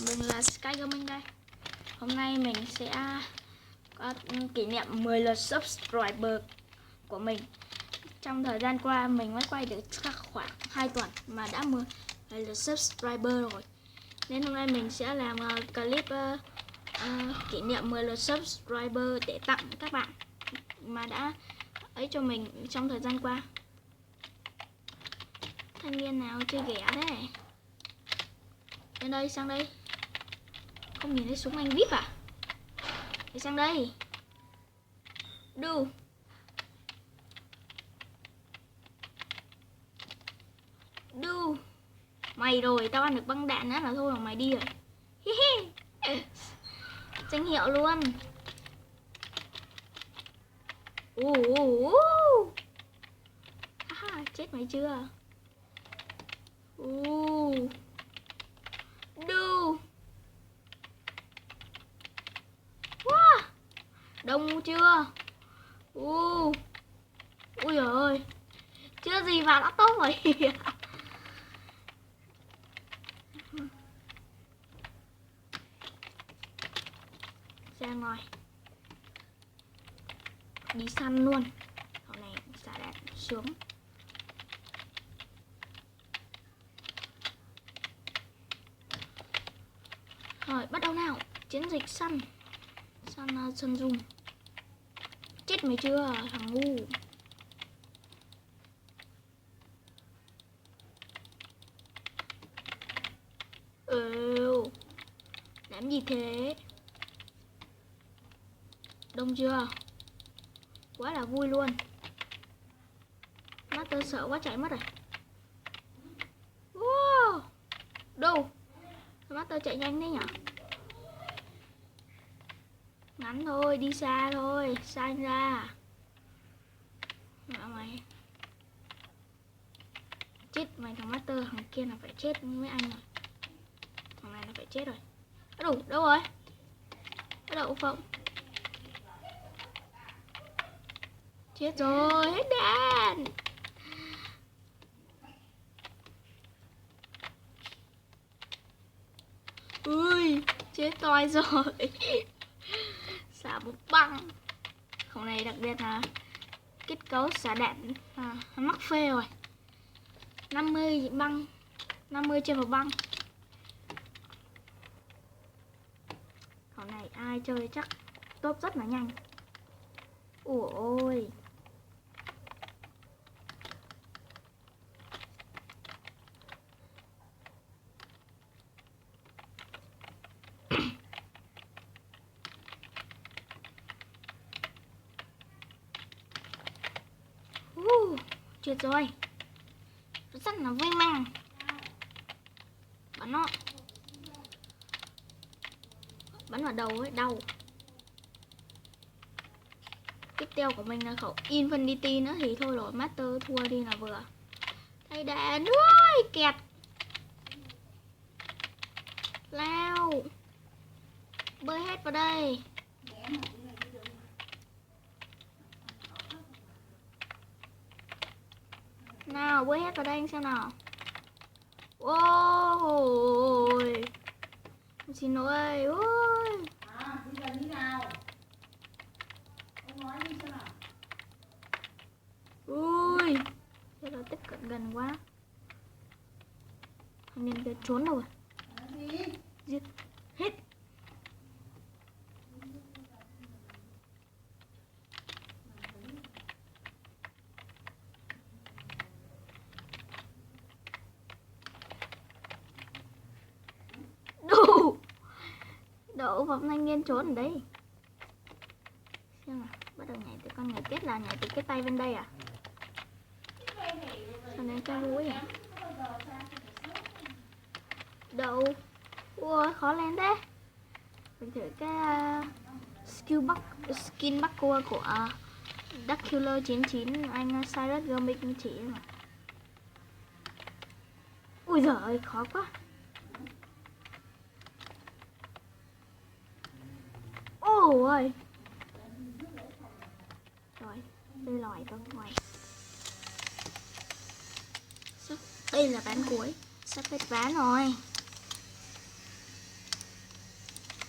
Mình là Sky Gaming đây. Hôm nay mình sẽ có kỷ niệm 10 lượt subscriber của mình. Trong thời gian qua mình mới quay được khoảng 2 tuần mà đã 10 lượt subscriber rồi. Nên hôm nay mình sẽ làm clip kỷ niệm 10 lượt subscriber để tặng các bạn mà đã ấy cho mình trong thời gian qua. Thanh niên nào chơi ghẻ thế? Lên đây, sang đây. Không nhìn thấy súng anh VIP à? Đi sang đây. Đu. Đu. Mày rồi, tao ăn được băng đạn nữa là thôi, là mày đi rồi. Danh hiệu luôn. Chết mày chưa? Đu. Wow. Đông chưa? Ui giời ơi. Chưa gì vào đã tốt rồi. Ra ngoài. Đi săn luôn. Hồi này xả đạn xuống. Rồi bắt đầu nào. Chiến dịch săn. Săn Sơn Dung. Chết mày chưa thằng ngu. Làm gì thế? Đông chưa? Quá là vui luôn. Master sợ quá chạy mất rồi. Wow. Đâu? Master chạy nhanh đấy nhở? Ngắn thôi, đi xa thôi, xa anh ra. Mày chết mày thằng Master, thằng kia là phải chết với anh rồi. Thằng này là phải chết rồi. Đủ, đâu rồi? Có đậu phộng. Chết rồi, hết đạn. Ui, chết toi rồi. Xả một băng. Khẩu này đặc biệt là kết cấu xả đạn mắc phê rồi. 50 băng, 50 trên một băng. Khẩu này ai chơi chắc top rất là nhanh. Ôi. Chết rồi. Rất là vui mừng. Bắn nó. Bắn vào đầu ấy, đau. Tiếp theo của mình là khẩu Infinity nữa thì thôi rồi, Master thua đi là vừa. Thầy đã nuôi kẹt. Lao. Bơi hết vào đây. Nào bơi hết vào đây anh xem nào. Ôi. Xin lỗi. Ôi. Bây giờ như nào? Ông nói đi xem nào. Ui. Thế là tiếp cận gần quá. Thằng niên kia trốn đâu rồi? Giết hết. Đậu vọng thanh niên trốn ở đấy. Xem nào, bắt đầu nhảy từ con nhảy kết là nhảy từ cái tay bên đây à? Sao đến cái mũi à? Đậu. Ui khó lên thế. Mình thử cái skin buckle của Dark Killer 99 anh Cyrus Gaming chỉ mà. Ui giời ơi khó quá. Ôi. Rồi, đây lòi con ngoài. Đây là ván cuối. Sắp hết ván rồi.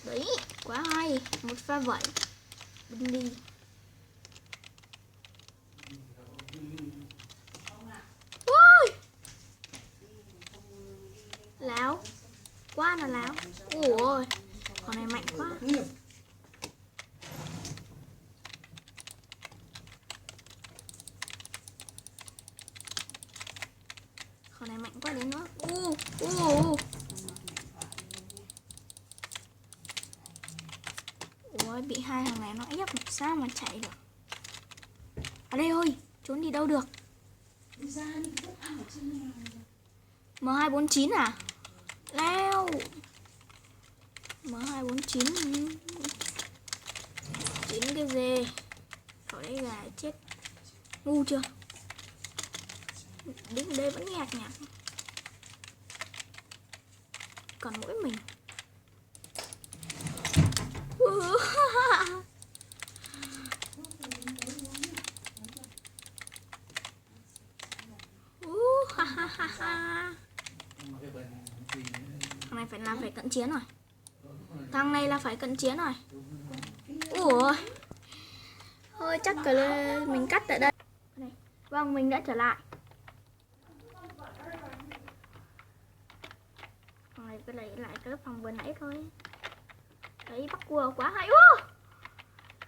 Đấy, quá hay. Một pha vẩy. Binh đi. Ui, láo. Quá là láo. Ui, con này mạnh quá. Con này mạnh quá đến nữa. Ui, bị hai thằng này nó ép làm sao mà chạy được. Ở đây ơi, trốn đi đâu được. M249 à? Leo. M249. Chín cái gì? Ở đây gà chết. Ngu chưa? Đứng đây vẫn nhạt nhạt. Còn mỗi mình. Thằng này phải cận chiến rồi. Thằng này là phải cận chiến rồi. Ủa. Thôi chắc là mình cắt tại đây. Vâng, mình đã trở lại. Thằng này cứ lấy lại cái phòng vừa nãy thôi. Đấy, bắt cua quá hay.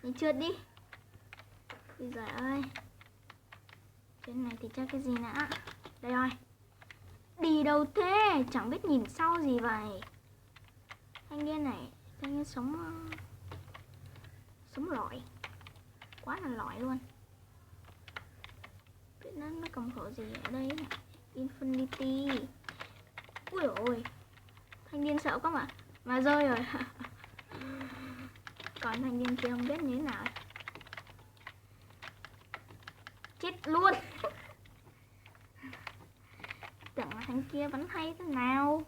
Mình trượt đi. Bây giờ ơi. Trên này thì chắc cái gì nữa. Đây rồi. Đi đâu thế? Chẳng biết nhìn sau gì vậy. Thanh niên này, thanh niên sống lõi. Quá là lõi luôn. Biết nó cầm khẩu gì ở đây này. Infinity. Ui ôi. Thanh niên sợ quá mà rơi rồi. Còn thanh niên kia không biết như thế nào. Chết luôn. Tưởng là thằng kia vẫn hay thế nào.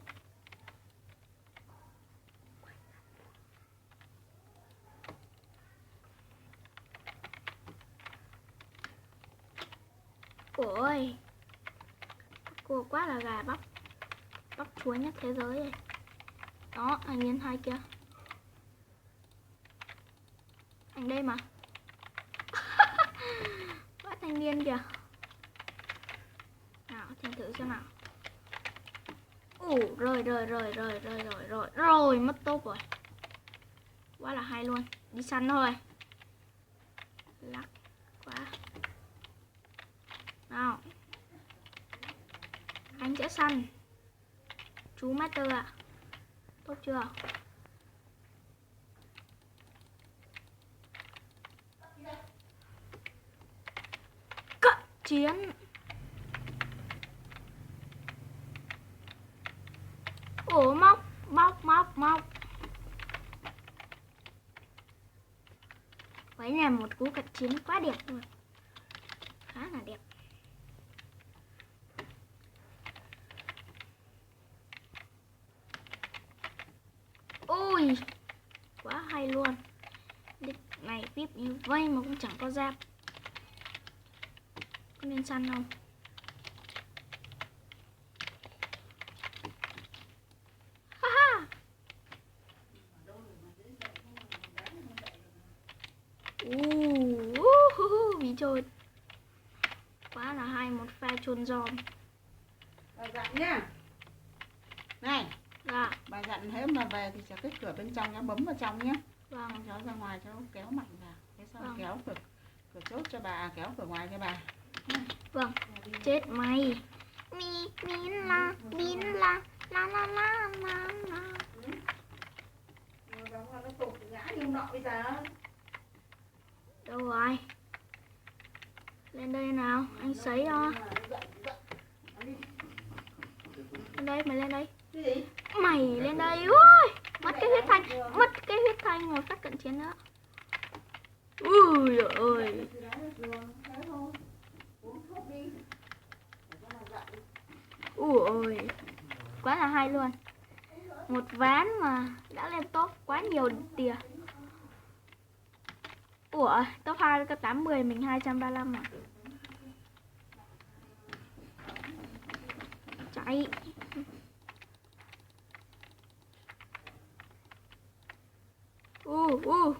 Ôi, cua quá là gà bắp chúa nhất thế giới rồi. Đó, anh Yên hai kia. Anh đây mà. Quá thanh niên kìa. Nào, thêm thử xem nào. Rồi, mất tốt rồi. Quá là hay luôn. Đi săn thôi. Lắc quá. Nào. Anh sẽ săn. Chú Master ạ. Tốt chưa? Cận chiến. Ủa, móc. Đấy là một cú cận chiến quá đẹp luôn. Khá là đẹp. Ui, quá hay luôn. Địch này VIP như vây mà cũng chẳng có giáp. Có nên săn không? Bị trôi. Quá là hay, một pha chôn giòm. Bà dặn nhá. Này. Dạ. Bà dặn thế mà về thì sẽ cái cửa bên trong nó bấm vào trong nhé. Vâng. Xong cháu ra ngoài cháu kéo mạnh vào. Thế xong Vâng. kéo cửa chốt cho bà, kéo cửa ngoài cho bà. Vâng. Chết mày. Nó tụt ngã như nọ bây giờ. Đâu rồi? Lên đây nào, anh sấy cho. Lên đây, mày lên đây. Cái gì? Mày lên đây. Ui, mất cái huyết thanh, một phát cận chiến nữa. Ui ơi. Ui ơi. Quá là hay luôn. Một ván mà đã lên top quá nhiều tìa. Ủa, top 2 có 80, mình 235 à? Chạy.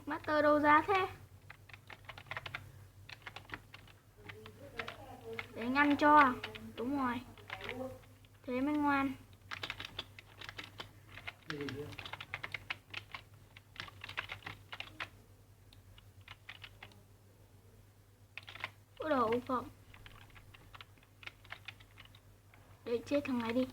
Master đâu ra thế? Để ngăn cho. Đúng rồi. Thế mới ngoan. Có đồ không? Để chết thằng này đi.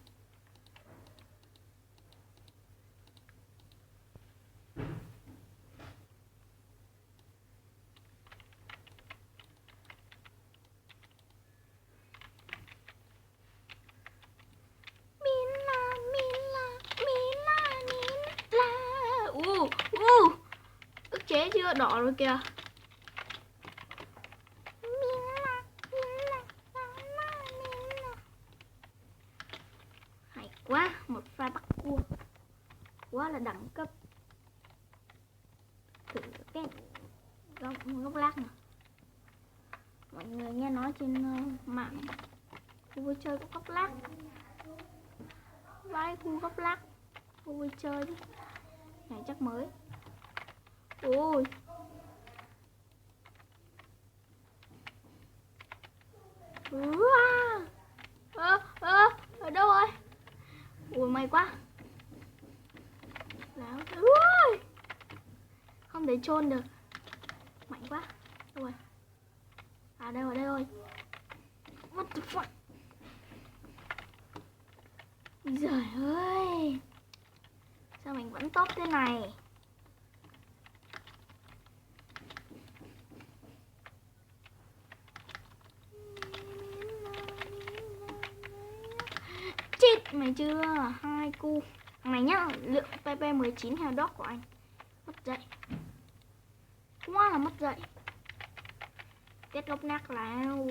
Ức chế chưa? Đỏ rồi kìa. Hay quá, một pha bắt cua quá là đẳng cấp. Thử cái gốc lác nè. Mọi người nghe nói trên mạng khu vui chơi có gốc lác. Vãi khu gốc lác, khu vui chơi đi. Này chắc mới. Ôi. Ở đâu rồi? Ui may quá. Ui. Không thể chôn được. Mạnh quá. Đâu rồi? À đây rồi. What the fuck? Giời ơi. Sao mình vẫn tốt thế này? Chết mày chưa? 2 cu. Thằng này nhá, lượng PP 19 heo dog của anh. Mất dậy. Quá là mất dậy. Kết gốc nát nào.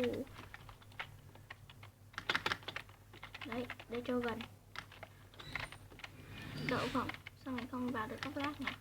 Đấy, để cho gần. Đỡ không? Sao mình không vào được gốc lát này?